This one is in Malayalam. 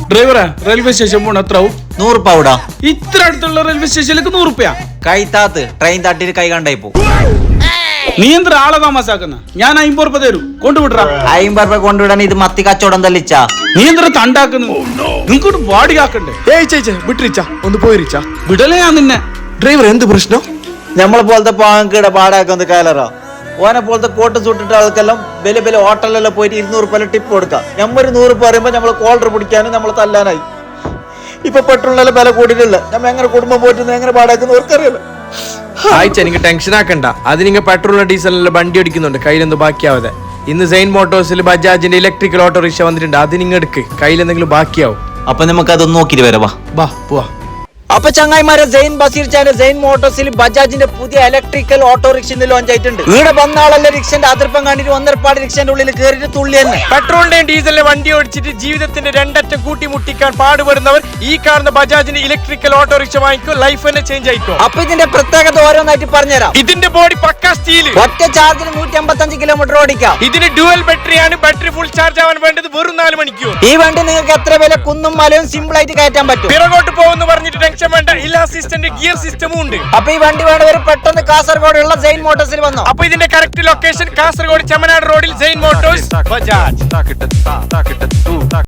ഡ്രൈവറെ റെയിൽവേ സ്റ്റേഷൻ പോണ എത്രവും? 100 പൗടാ. ഇത്ര അടുത്തുള്ള റെയിൽവേ സ്റ്റേഷനിലേക്ക് 100 രൂപ? കൈ താത്ത് ട്രെയിൻ തട്ടിട്ട് കൈ കണ്ടായി പോ. നീ എന്താ ആളെ താമസാക്കുന്ന? ഞാൻ 50 രൂപ തരൂ, കൊണ്ടുവിടറാ. 50 രൂപ കൊണ്ടുവിടാൻ ഇത് മത്തി കച്ചവടം തല്ലിച്ചാ. നീ എന്താ തണ്ടാക്കുന്നു? നിങ്ങോട്ട് ബാഡി ആക്കണ്ടേ? വിട്ടിരിച്ച ഒന്ന് പോയിരിച്ച. വിടലേ ഞാൻ നിന്നെ. ഡ്രൈവർ എന്ത് പ്രശ്നം? നമ്മളെ പോലത്തെ പാങ്കയുടെ പാടാക്കുന്ന കാലറാ. ഓനെ പോലത്തെ കോട്ട് സൂട്ടിട്ട ആൾക്കെല്ലാം വലിയ വലിയ ഹോട്ടലിലെല്ലാം പോയിട്ട് 200 രൂപ ടിപ്പ് കൊടുക്കാം. നമ്മൊരു 100 രൂപ പറയുമ്പോ നമ്മള് കോളർ പിടിക്കാനും നമ്മളെ തല്ലാനായി. ഇപ്പൊ പെട്രോളിനെല്ലാം വില കൂടിയിട്ടില്ല. നമ്മ എങ്ങനെ കുടുംബം പോയിട്ട് എങ്ങനെ പാടാക്കുന്ന ഓർക്കറിയല്ലോ. ആയിച്ച നിങ്ങൾ ടെൻഷൻ ആക്കണ്ട. അത് നിങ്ങൾ പെട്രോളിനും ഡീസലിനെല്ലാം വണ്ടി ഓടിക്കുന്നുണ്ട്, കയ്യിലെന്തോ ബാക്കിയാവാതെ. ഇന്ന് സെയിൻ മോട്ടോഴ്സിൽ ബജാജിന്റെ ഇലക്ട്രിക്കൽ ഓട്ടോറിക്ഷ വന്നിട്ടുണ്ട്, അത് നിങ്ങൾ എടുക്ക്, കയ്യിലെന്തെങ്കിലും ബാക്കിയാവും. അപ്പൊ നമുക്ക് അതൊന്ന് നോക്കിട്ട് വരാം. ബാ പോവാ. അപ്പൊ ചങ്ങായിമാരെ, സെയിൻ ബസീർ ചാന്റെ സെയിൻ മോട്ടോഴ്സിൽ ബജാജിന്റെ പുതിയ ഇലക്ട്രിക്കൽ ഓട്ടോറിക്ഷ ലോഞ്ച് ആയിട്ടുണ്ട്. ഇവിടെ വന്ന ആളല്ലേ റിക്ഷന്റെ അതിർപ്പം കണ്ടിട്ട് ഒന്നരപ്പാട് റിക്ഷന്റെ ഉള്ളിൽ കയറിയിട്ട് തുള്ളി തന്നെ. പെട്രോളിന്റെയും ഡീസലിന്റെ വണ്ടി ഓടിച്ചിട്ട് ജീവിതത്തിന്റെ രണ്ടറ്റം കൂട്ടിമുട്ടിക്കാൻ പാടുപെടുന്നവർ ഈ കാണുന്ന ബജാജിന്റെ ഇലക്ട്രിക്കൽ ഓട്ടോറിക്ഷ വാങ്ങിക്കും, ലൈഫ് തന്നെ ചേഞ്ച് ആയിക്കോ. അപ്പൊ ഇതിന്റെ പ്രത്യേകത ഓരോന്നായിട്ട് പറഞ്ഞുതരാം. ഇതിന്റെ ബോഡി പക്കാ സ്റ്റീൽ, ഒറ്റ ചാർജിന് 155 കിലോമീറ്റർ ഓടിക്കാം. ഇതിന് ഡ്യുവൽ ബാറ്ററിയാണ്. ബാറ്ററി ഫുൾ ചാർജ് ആവാൻ വേണ്ടത് വെറും 4 മണിക്കൂർ. ഈ വണ്ടി നിങ്ങൾക്ക് എത്ര വില കുന്നും മലയും സിമ്പിൾ ആയിട്ട് കയറ്റാൻ പറ്റും. പിറകോട്ട് പോകുന്നു പറഞ്ഞിട്ട് ടെൻഷൻ വേണ്ട, ഹിൽ അസിസ്റ്റന്റ് ഗിയർ സിസ്റ്റമും ഉണ്ട്. അപ്പൊ ഈ വണ്ടി വേണ്ടവർ പെട്ടെന്ന് കാസർഗോഡുള്ള സെയിൻ മോട്ടോഴ്സിൽ വന്നു. അപ്പൊ ഇതിന്റെ കറക്റ്റ് ലൊക്കേഷൻ കാസർഗോഡ് ചെമ്മനാട് റോഡിൽ സെയിൻ മോട്ടോഴ്സ് ബജാജ്.